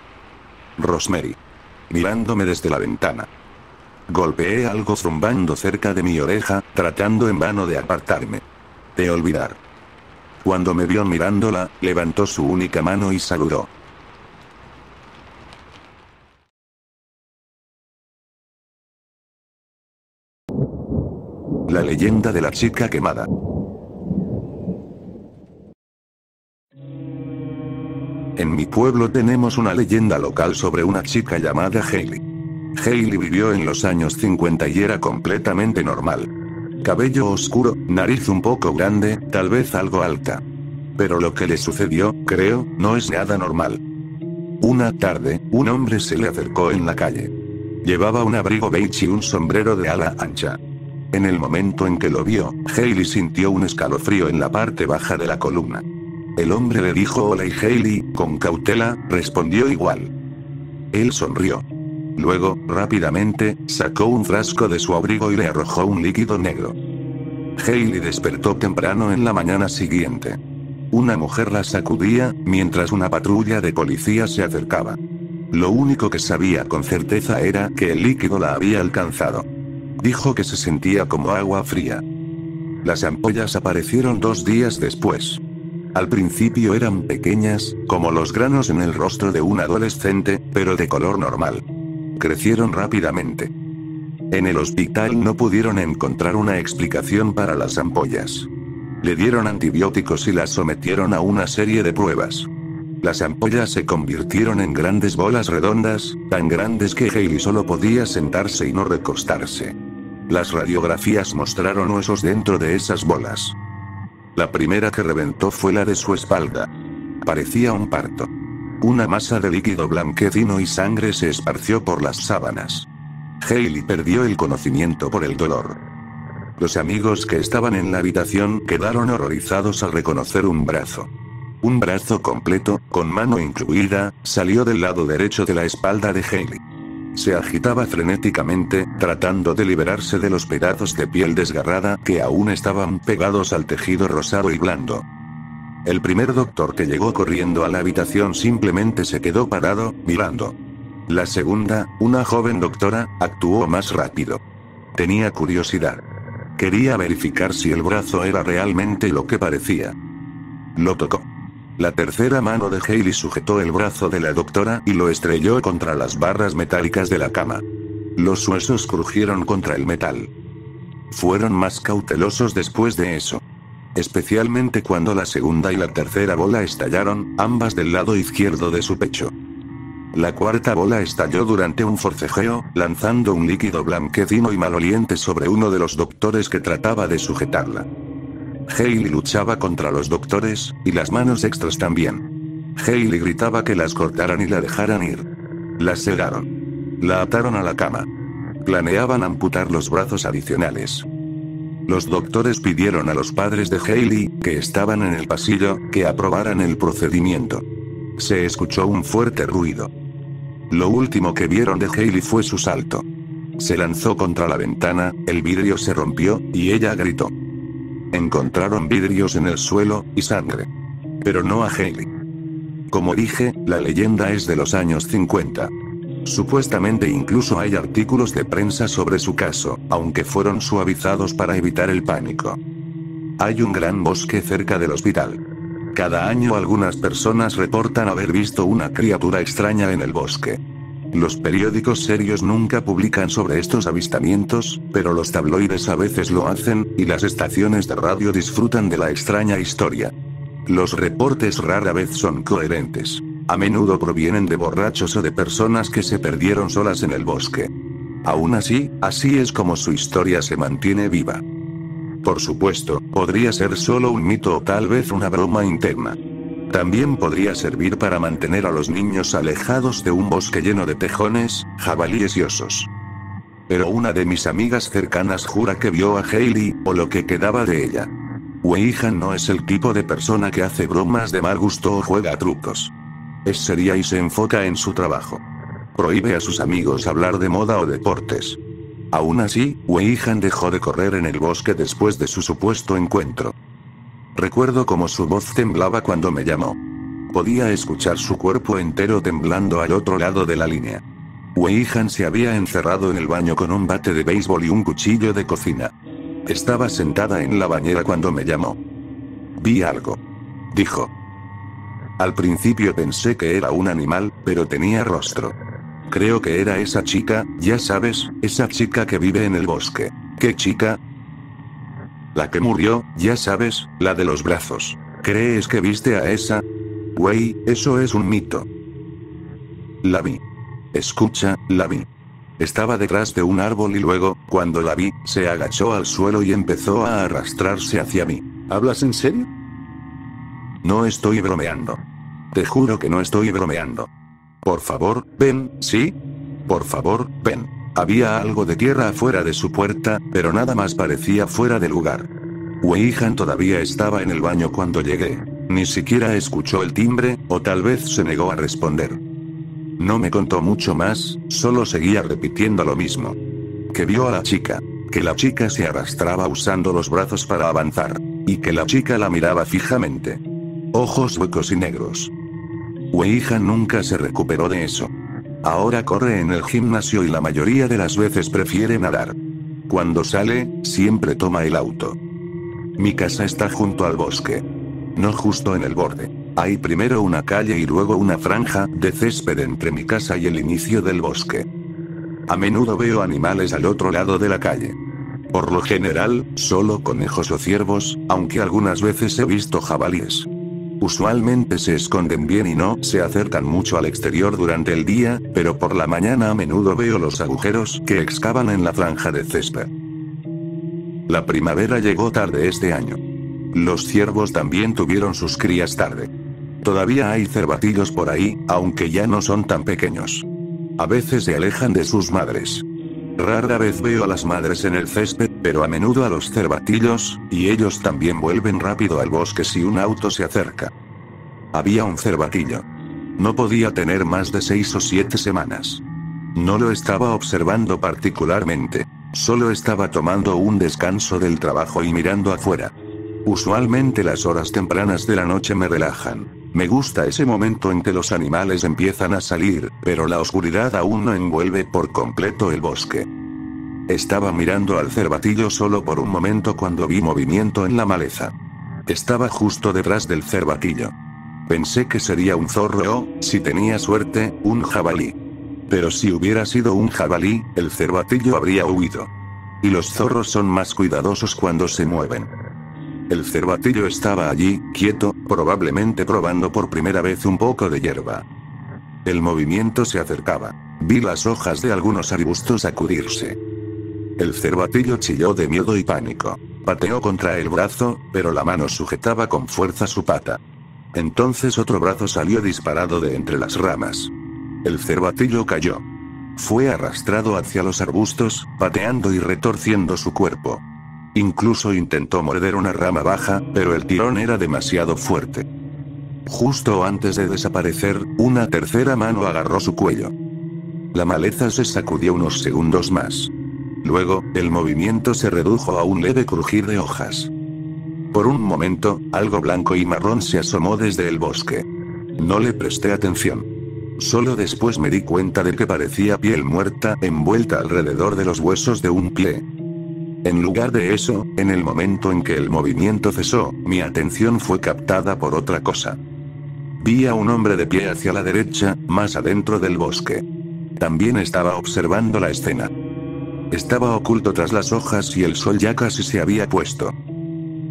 Rosemary. Mirándome desde la ventana. Golpeé algo zumbando cerca de mi oreja, tratando en vano de apartarme. De olvidar. Cuando me vio mirándola, levantó su única mano y saludó. La leyenda de la chica quemada. En mi pueblo tenemos una leyenda local sobre una chica llamada Hailey. Hailey vivió en los años 50 y era completamente normal. Cabello oscuro, nariz un poco grande, tal vez algo alta. Pero lo que le sucedió, creo, no es nada normal. Una tarde, un hombre se le acercó en la calle. Llevaba un abrigo beige y un sombrero de ala ancha. En el momento en que lo vio, Hailey sintió un escalofrío en la parte baja de la columna. El hombre le dijo hola y Hailey, con cautela, respondió igual. Él sonrió. Luego, rápidamente, sacó un frasco de su abrigo y le arrojó un líquido negro. Hailey despertó temprano en la mañana siguiente. Una mujer la sacudía, mientras una patrulla de policía se acercaba. Lo único que sabía con certeza era que el líquido la había alcanzado. Dijo que se sentía como agua fría. Las ampollas aparecieron 2 días después. Al principio eran pequeñas, como los granos en el rostro de un adolescente, pero de color normal. Crecieron rápidamente. En el hospital no pudieron encontrar una explicación para las ampollas. Le dieron antibióticos y la sometieron a una serie de pruebas. Las ampollas se convirtieron en grandes bolas redondas, tan grandes que Hailey solo podía sentarse y no recostarse. Las radiografías mostraron huesos dentro de esas bolas. La primera que reventó fue la de su espalda. Parecía un parto. Una masa de líquido blanquecino y sangre se esparció por las sábanas. Hailey perdió el conocimiento por el dolor. Los amigos que estaban en la habitación quedaron horrorizados al reconocer un brazo. Un brazo completo, con mano incluida, salió del lado derecho de la espalda de Hailey. Se agitaba frenéticamente, tratando de liberarse de los pedazos de piel desgarrada que aún estaban pegados al tejido rosado y blando. El primer doctor que llegó corriendo a la habitación simplemente se quedó parado, mirando. La segunda, una joven doctora, actuó más rápido. Tenía curiosidad. Quería verificar si el brazo era realmente lo que parecía. Lo tocó. La tercera mano de Hailey sujetó el brazo de la doctora y lo estrelló contra las barras metálicas de la cama. Los huesos crujieron contra el metal. Fueron más cautelosos después de eso. Especialmente cuando la segunda y la tercera bola estallaron, ambas del lado izquierdo de su pecho. La cuarta bola estalló durante un forcejeo, lanzando un líquido blanquecino y maloliente sobre uno de los doctores que trataba de sujetarla. Hailey luchaba contra los doctores, y las manos extras también. Hailey gritaba que las cortaran y la dejaran ir. La sedaron. La ataron a la cama. Planeaban amputar los brazos adicionales. Los doctores pidieron a los padres de Hailey, que estaban en el pasillo, que aprobaran el procedimiento. Se escuchó un fuerte ruido. Lo último que vieron de Hailey fue su salto. Se lanzó contra la ventana, el vidrio se rompió, y ella gritó. Encontraron vidrios en el suelo, y sangre. Pero no a Hailey. Como dije, la leyenda es de los años 50. Supuestamente incluso hay artículos de prensa sobre su caso, aunque fueron suavizados para evitar el pánico. Hay un gran bosque cerca del hospital. Cada año algunas personas reportan haber visto una criatura extraña en el bosque. Los periódicos serios nunca publican sobre estos avistamientos, pero los tabloides a veces lo hacen, y las estaciones de radio disfrutan de la extraña historia. Los reportes rara vez son coherentes. A menudo provienen de borrachos o de personas que se perdieron solas en el bosque. Aún así, así es como su historia se mantiene viva. Por supuesto, podría ser solo un mito o tal vez una broma interna. También podría servir para mantener a los niños alejados de un bosque lleno de tejones, jabalíes y osos. Pero una de mis amigas cercanas jura que vio a Hailey, o lo que quedaba de ella. Weihan no es el tipo de persona que hace bromas de mal gusto o juega trucos. Es seria y se enfoca en su trabajo. Prohíbe a sus amigos hablar de moda o deportes. Aún así, Weihan dejó de correr en el bosque después de su supuesto encuentro. Recuerdo cómo su voz temblaba cuando me llamó. Podía escuchar su cuerpo entero temblando al otro lado de la línea. Weihan se había encerrado en el baño con un bate de béisbol y un cuchillo de cocina. Estaba sentada en la bañera cuando me llamó. Vi algo. Dijo. Al principio pensé que era un animal, pero tenía rostro. Creo que era esa chica, ya sabes, esa chica que vive en el bosque. ¿Qué chica? La que murió, ya sabes, la de los brazos. ¿Crees que viste a esa? Güey, eso es un mito. La vi. Escucha, la vi. Estaba detrás de un árbol y luego, cuando la vi, se agachó al suelo y empezó a arrastrarse hacia mí. ¿Hablas en serio? No estoy bromeando. Te juro que no estoy bromeando. Por favor, ven, ¿sí? Por favor, ven. Había algo de tierra afuera de su puerta, pero nada más parecía fuera de lugar. Weihan todavía estaba en el baño cuando llegué. Ni siquiera escuchó el timbre, o tal vez se negó a responder. No me contó mucho más, solo seguía repitiendo lo mismo. Que vio a la chica. Que la chica se arrastraba usando los brazos para avanzar. Y que la chica la miraba fijamente. Ojos huecos y negros. Weihan nunca se recuperó de eso. Ahora corre en el gimnasio y la mayoría de las veces prefiere nadar. Cuando sale, siempre toma el auto. Mi casa está junto al bosque. No justo en el borde. Hay primero una calle y luego una franja de césped entre mi casa y el inicio del bosque. A menudo veo animales al otro lado de la calle. Por lo general, solo conejos o ciervos, aunque algunas veces he visto jabalíes. Usualmente se esconden bien y no se acercan mucho al exterior durante el día, pero por la mañana a menudo veo los agujeros que excavan en la franja de césped. La primavera llegó tarde este año. Los ciervos también tuvieron sus crías tarde. Todavía hay cervatillos por ahí, aunque ya no son tan pequeños. A veces se alejan de sus madres. Rara vez veo a las madres en el césped, pero a menudo a los cervatillos, y ellos también vuelven rápido al bosque si un auto se acerca. Había un cervatillo. No podía tener más de 6 o 7 semanas. No lo estaba observando particularmente. Solo estaba tomando un descanso del trabajo y mirando afuera. Usualmente las horas tempranas de la noche me relajan. Me gusta ese momento en que los animales empiezan a salir, pero la oscuridad aún no envuelve por completo el bosque. Estaba mirando al cervatillo solo por un momento cuando vi movimiento en la maleza. Estaba justo detrás del cervatillo. Pensé que sería un zorro o, si tenía suerte, un jabalí. Pero si hubiera sido un jabalí, el cervatillo habría huido. Y los zorros son más cuidadosos cuando se mueven. El cervatillo estaba allí, quieto, probablemente probando por primera vez un poco de hierba. El movimiento se acercaba. Vi las hojas de algunos arbustos sacudirse. El cervatillo chilló de miedo y pánico. Pateó contra el brazo, pero la mano sujetaba con fuerza su pata. Entonces otro brazo salió disparado de entre las ramas. El cervatillo cayó. Fue arrastrado hacia los arbustos, pateando y retorciendo su cuerpo. Incluso intentó morder una rama baja, pero el tirón era demasiado fuerte. Justo antes de desaparecer, una tercera mano agarró su cuello. La maleza se sacudió unos segundos más. Luego, el movimiento se redujo a un leve crujir de hojas. Por un momento, algo blanco y marrón se asomó desde el bosque. No le presté atención. Solo después me di cuenta de que parecía piel muerta envuelta alrededor de los huesos de un pie. En lugar de eso, en el momento en que el movimiento cesó, mi atención fue captada por otra cosa. Vi a un hombre de pie hacia la derecha, más adentro del bosque. También estaba observando la escena. Estaba oculto tras las hojas y el sol ya casi se había puesto.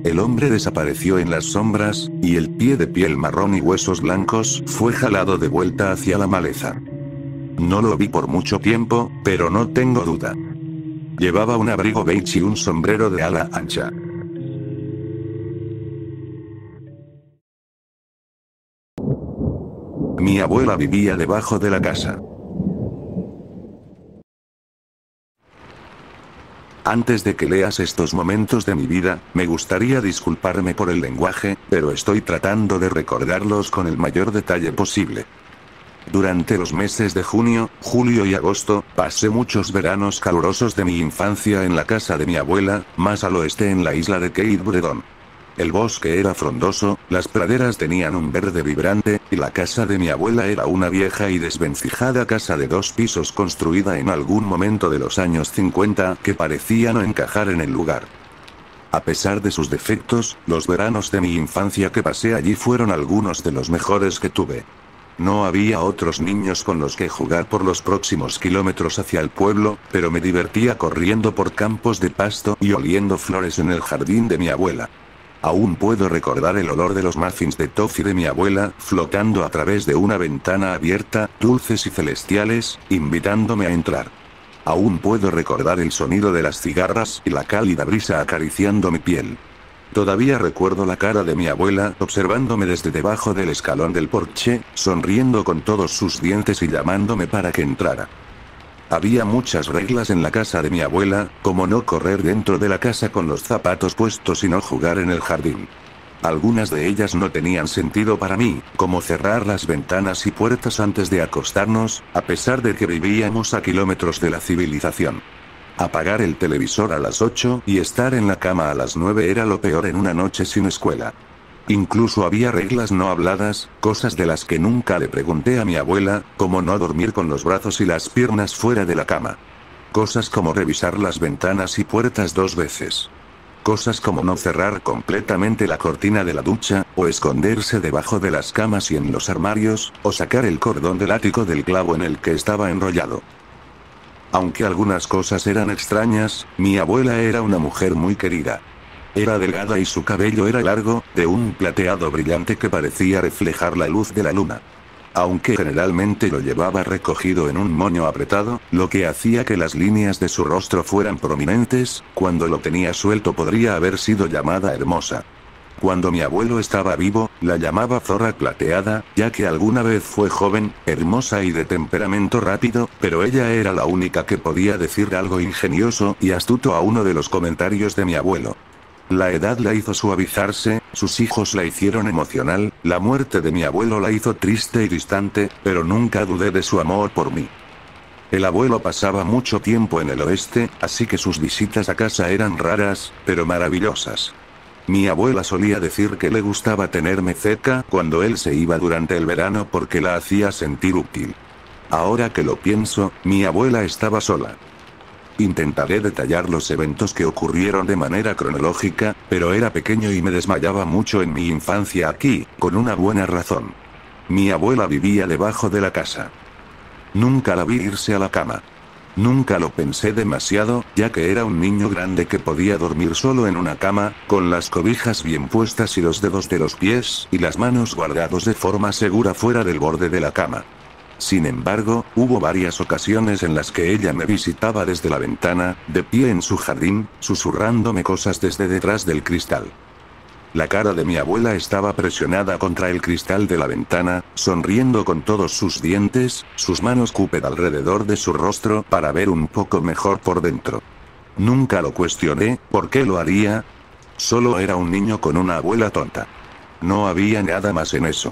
El hombre desapareció en las sombras, y el pie de piel marrón y huesos blancos fue jalado de vuelta hacia la maleza. No lo vi por mucho tiempo, pero no tengo duda. Llevaba un abrigo beige y un sombrero de ala ancha. Mi abuela vivía debajo de la casa. Antes de que leas estos momentos de mi vida, me gustaría disculparme por el lenguaje, pero estoy tratando de recordarlos con el mayor detalle posible. Durante los meses de junio, julio y agosto, pasé muchos veranos calurosos de mi infancia en la casa de mi abuela, más al oeste en la isla de Cape Breton. El bosque era frondoso, las praderas tenían un verde vibrante, y la casa de mi abuela era una vieja y desvencijada casa de 2 pisos construida en algún momento de los años 50 que parecía no encajar en el lugar. A pesar de sus defectos, los veranos de mi infancia que pasé allí fueron algunos de los mejores que tuve. No había otros niños con los que jugar por los próximos kilómetros hacia el pueblo, pero me divertía corriendo por campos de pasto y oliendo flores en el jardín de mi abuela. Aún puedo recordar el olor de los muffins de toffee de mi abuela, flotando a través de una ventana abierta, dulces y celestiales, invitándome a entrar. Aún puedo recordar el sonido de las cigarras y la cálida brisa acariciando mi piel. Todavía recuerdo la cara de mi abuela, observándome desde debajo del escalón del porche, sonriendo con todos sus dientes y llamándome para que entrara. Había muchas reglas en la casa de mi abuela, como no correr dentro de la casa con los zapatos puestos y no jugar en el jardín. Algunas de ellas no tenían sentido para mí, como cerrar las ventanas y puertas antes de acostarnos, a pesar de que vivíamos a kilómetros de la civilización. Apagar el televisor a las 8 y estar en la cama a las 9 era lo peor en una noche sin escuela. Incluso había reglas no habladas, cosas de las que nunca le pregunté a mi abuela, como no dormir con los brazos y las piernas fuera de la cama. Cosas como revisar las ventanas y puertas 2 veces. Cosas como no cerrar completamente la cortina de la ducha, o esconderse debajo de las camas y en los armarios, o sacar el cordón del ático del clavo en el que estaba enrollado. Aunque algunas cosas eran extrañas, mi abuela era una mujer muy querida. Era delgada y su cabello era largo, de un plateado brillante que parecía reflejar la luz de la luna. Aunque generalmente lo llevaba recogido en un moño apretado, lo que hacía que las líneas de su rostro fueran prominentes, cuando lo tenía suelto podría haber sido llamada hermosa. Cuando mi abuelo estaba vivo, la llamaba zorra plateada, ya que alguna vez fue joven, hermosa y de temperamento rápido, pero ella era la única que podía decir algo ingenioso y astuto a uno de los comentarios de mi abuelo. La edad la hizo suavizarse, sus hijos la hicieron emocional, la muerte de mi abuelo la hizo triste y distante, pero nunca dudé de su amor por mí. El abuelo pasaba mucho tiempo en el oeste, así que sus visitas a casa eran raras, pero maravillosas. Mi abuela solía decir que le gustaba tenerme cerca cuando él se iba durante el verano porque la hacía sentir útil. Ahora que lo pienso, mi abuela estaba sola. Intentaré detallar los eventos que ocurrieron de manera cronológica, pero era pequeño y me desmayaba mucho en mi infancia aquí, con una buena razón. Mi abuela vivía debajo de la casa. Nunca la vi irse a la cama. Nunca lo pensé demasiado, ya que era un niño grande que podía dormir solo en una cama, con las cobijas bien puestas y los dedos de los pies y las manos guardados de forma segura fuera del borde de la cama. Sin embargo, hubo varias ocasiones en las que ella me visitaba desde la ventana, de pie en su jardín, susurrándome cosas desde detrás del cristal. La cara de mi abuela estaba presionada contra el cristal de la ventana, sonriendo con todos sus dientes, sus manos cupid alrededor de su rostro para ver un poco mejor por dentro. Nunca lo cuestioné, ¿por qué lo haría? Solo era un niño con una abuela tonta. No había nada más en eso.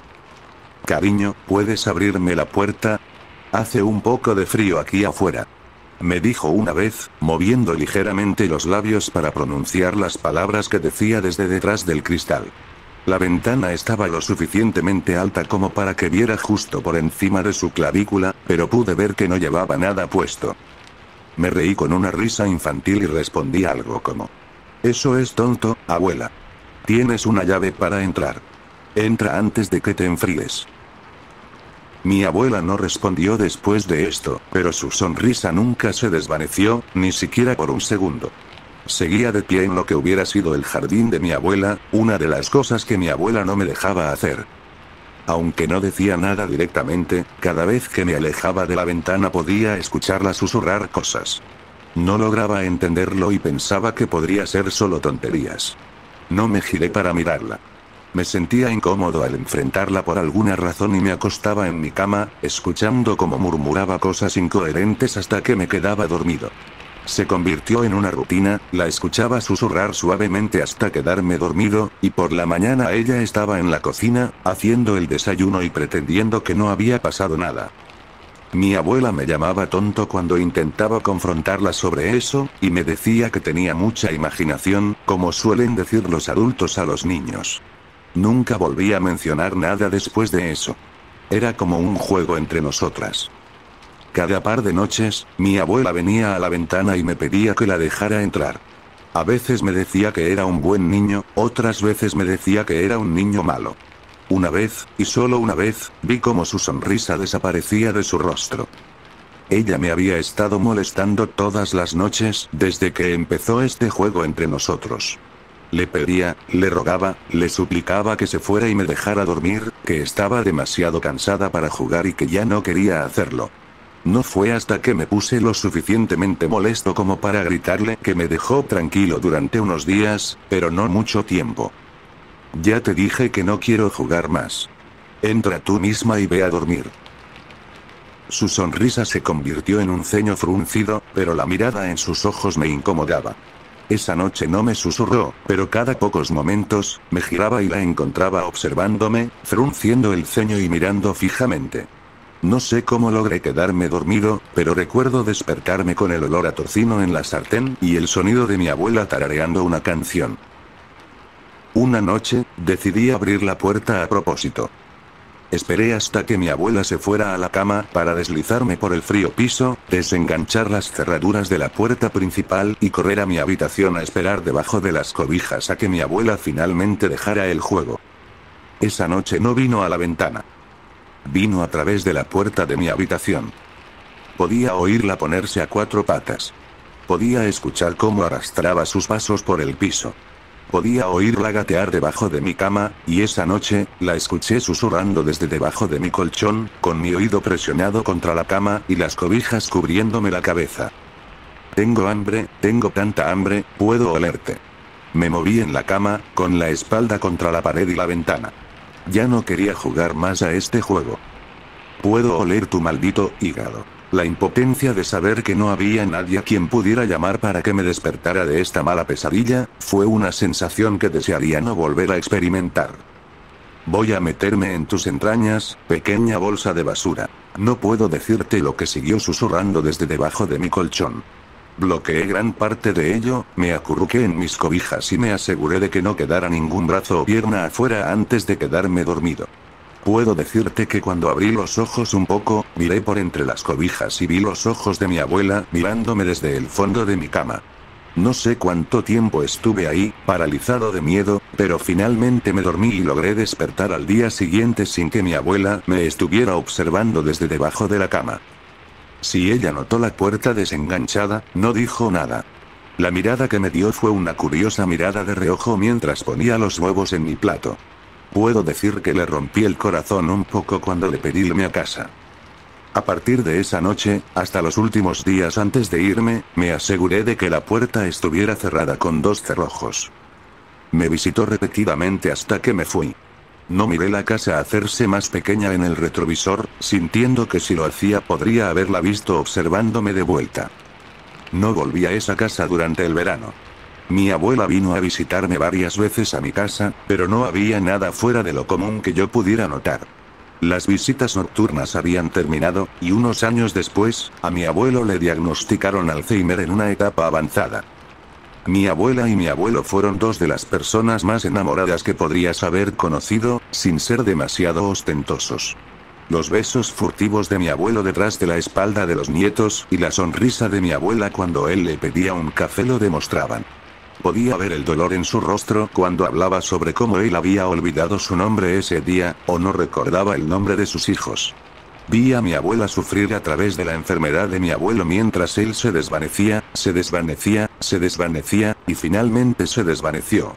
Cariño, ¿puedes abrirme la puerta? Hace un poco de frío aquí afuera. Me dijo una vez, moviendo ligeramente los labios para pronunciar las palabras que decía desde detrás del cristal. La ventana estaba lo suficientemente alta como para que viera justo por encima de su clavícula, pero pude ver que no llevaba nada puesto. Me reí con una risa infantil y respondí algo como: «Eso es tonto, abuela. Tienes una llave para entrar. Entra antes de que te enfríes». Mi abuela no respondió después de esto, pero su sonrisa nunca se desvaneció, ni siquiera por un segundo. Seguía de pie en lo que hubiera sido el jardín de mi abuela, una de las cosas que mi abuela no me dejaba hacer. Aunque no decía nada directamente, cada vez que me alejaba de la ventana podía escucharla susurrar cosas. No lograba entenderlo y pensaba que podría ser solo tonterías. No me giré para mirarla. Me sentía incómodo al enfrentarla por alguna razón y me acostaba en mi cama, escuchando cómo murmuraba cosas incoherentes hasta que me quedaba dormido. Se convirtió en una rutina, la escuchaba susurrar suavemente hasta quedarme dormido, y por la mañana ella estaba en la cocina, haciendo el desayuno y pretendiendo que no había pasado nada. Mi abuela me llamaba tonto cuando intentaba confrontarla sobre eso, y me decía que tenía mucha imaginación, como suelen decir los adultos a los niños. Nunca volví a mencionar nada después de eso. Era como un juego entre nosotras. Cada par de noches, mi abuela venía a la ventana y me pedía que la dejara entrar. A veces me decía que era un buen niño, otras veces me decía que era un niño malo. Una vez, y solo una vez, vi cómo su sonrisa desaparecía de su rostro. Ella me había estado molestando todas las noches desde que empezó este juego entre nosotros. Le pedía, le rogaba, le suplicaba que se fuera y me dejara dormir, que estaba demasiado cansada para jugar y que ya no quería hacerlo. No fue hasta que me puse lo suficientemente molesto como para gritarle que me dejó tranquilo durante unos días, pero no mucho tiempo. Ya te dije que no quiero jugar más. Entra tú misma y ve a dormir. Su sonrisa se convirtió en un ceño fruncido, pero la mirada en sus ojos me incomodaba. Esa noche no me susurró, pero cada pocos momentos, me giraba y la encontraba observándome, frunciendo el ceño y mirando fijamente. No sé cómo logré quedarme dormido, pero recuerdo despertarme con el olor a tocino en la sartén y el sonido de mi abuela tarareando una canción. Una noche, decidí abrir la puerta a propósito. Esperé hasta que mi abuela se fuera a la cama para deslizarme por el frío piso, desenganchar las cerraduras de la puerta principal y correr a mi habitación a esperar debajo de las cobijas a que mi abuela finalmente dejara el juego. Esa noche no vino a la ventana. Vino a través de la puerta de mi habitación. Podía oírla ponerse a cuatro patas. Podía escuchar cómo arrastraba sus pasos por el piso. Podía oírla gatear debajo de mi cama, y esa noche, la escuché susurrando desde debajo de mi colchón, con mi oído presionado contra la cama y las cobijas cubriéndome la cabeza. Tengo hambre, tengo tanta hambre, puedo olerte. Me moví en la cama, con la espalda contra la pared y la ventana. Ya no quería jugar más a este juego. Puedo oler tu maldito hígado. La impotencia de saber que no había nadie a quien pudiera llamar para que me despertara de esta mala pesadilla, fue una sensación que desearía no volver a experimentar. Voy a meterme en tus entrañas, pequeña bolsa de basura. No puedo decirte lo que siguió susurrando desde debajo de mi colchón. Bloqueé gran parte de ello, me acurruqué en mis cobijas y me aseguré de que no quedara ningún brazo o pierna afuera antes de quedarme dormido. Puedo decirte que cuando abrí los ojos un poco, miré por entre las cobijas y vi los ojos de mi abuela mirándome desde el fondo de mi cama. No sé cuánto tiempo estuve ahí, paralizado de miedo, pero finalmente me dormí y logré despertar al día siguiente sin que mi abuela me estuviera observando desde debajo de la cama. Si ella notó la puerta desenganchada, no dijo nada. La mirada que me dio fue una curiosa mirada de reojo mientras ponía los huevos en mi plato. Puedo decir que le rompí el corazón un poco cuando le pedí irme a casa. A partir de esa noche, hasta los últimos días antes de irme, me aseguré de que la puerta estuviera cerrada con 2 cerrojos. Me visitó repetidamente hasta que me fui. No miré la casa hacerse más pequeña en el retrovisor, sintiendo que si lo hacía podría haberla visto observándome de vuelta. No volví a esa casa durante el verano. Mi abuela vino a visitarme varias veces a mi casa, pero no había nada fuera de lo común que yo pudiera notar. Las visitas nocturnas habían terminado, y unos años después, a mi abuelo le diagnosticaron Alzheimer en una etapa avanzada. Mi abuela y mi abuelo fueron 2 de las personas más enamoradas que podrías haber conocido, sin ser demasiado ostentosos. Los besos furtivos de mi abuelo detrás de la espalda de los nietos, y la sonrisa de mi abuela cuando él le pedía un café lo demostraban. Podía ver el dolor en su rostro cuando hablaba sobre cómo él había olvidado su nombre ese día, o no recordaba el nombre de sus hijos. Vi a mi abuela sufrir a través de la enfermedad de mi abuelo mientras él se desvanecía, y finalmente se desvaneció.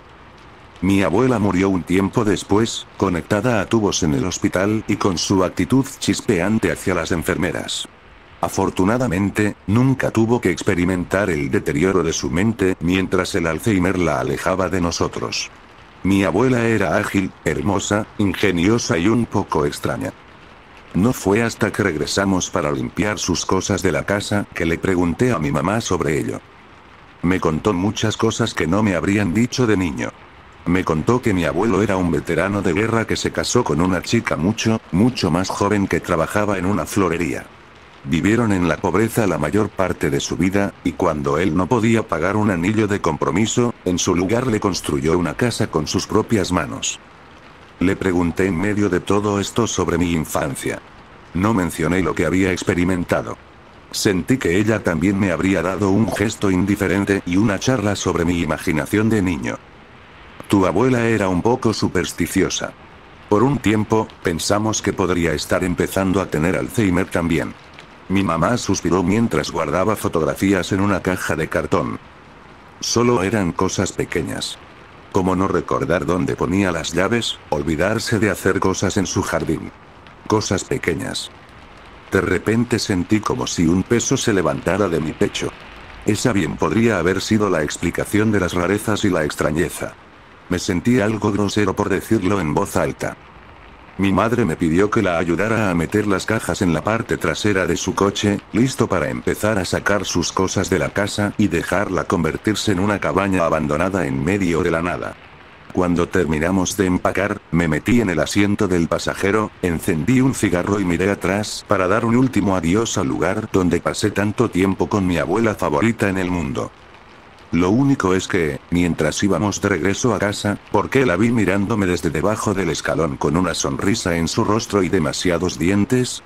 Mi abuela murió un tiempo después, conectada a tubos en el hospital y con su actitud chispeante hacia las enfermeras. Afortunadamente, nunca tuvo que experimentar el deterioro de su mente mientras el Alzheimer la alejaba de nosotros. Mi abuela era ágil, hermosa, ingeniosa y un poco extraña. No fue hasta que regresamos para limpiar sus cosas de la casa que le pregunté a mi mamá sobre ello. Me contó muchas cosas que no me habrían dicho de niño. Me contó que mi abuelo era un veterano de guerra que se casó con una chica mucho más joven que trabajaba en una florería. Vivieron en la pobreza la mayor parte de su vida, y cuando él no podía pagar un anillo de compromiso, en su lugar le construyó una casa con sus propias manos. Le pregunté en medio de todo esto sobre mi infancia. No mencioné lo que había experimentado. Sentí que ella también me habría dado un gesto indiferente y una charla sobre mi imaginación de niño. Tu abuela era un poco supersticiosa. Por un tiempo, pensamos que podría estar empezando a tener Alzheimer también. Mi mamá suspiró mientras guardaba fotografías en una caja de cartón. Solo eran cosas pequeñas. Como no recordar dónde ponía las llaves, olvidarse de hacer cosas en su jardín. Cosas pequeñas. De repente sentí como si un peso se levantara de mi pecho. Esa bien podría haber sido la explicación de las rarezas y la extrañeza. Me sentí algo grosero por decirlo en voz alta. Mi madre me pidió que la ayudara a meter las cajas en la parte trasera de su coche, listo para empezar a sacar sus cosas de la casa y dejarla convertirse en una cabaña abandonada en medio de la nada. Cuando terminamos de empacar, me metí en el asiento del pasajero, encendí un cigarro y miré atrás para dar un último adiós al lugar donde pasé tanto tiempo con mi abuela favorita en el mundo. Lo único es que, mientras íbamos de regreso a casa, porque la vi mirándome desde debajo del escalón con una sonrisa en su rostro y demasiados dientes,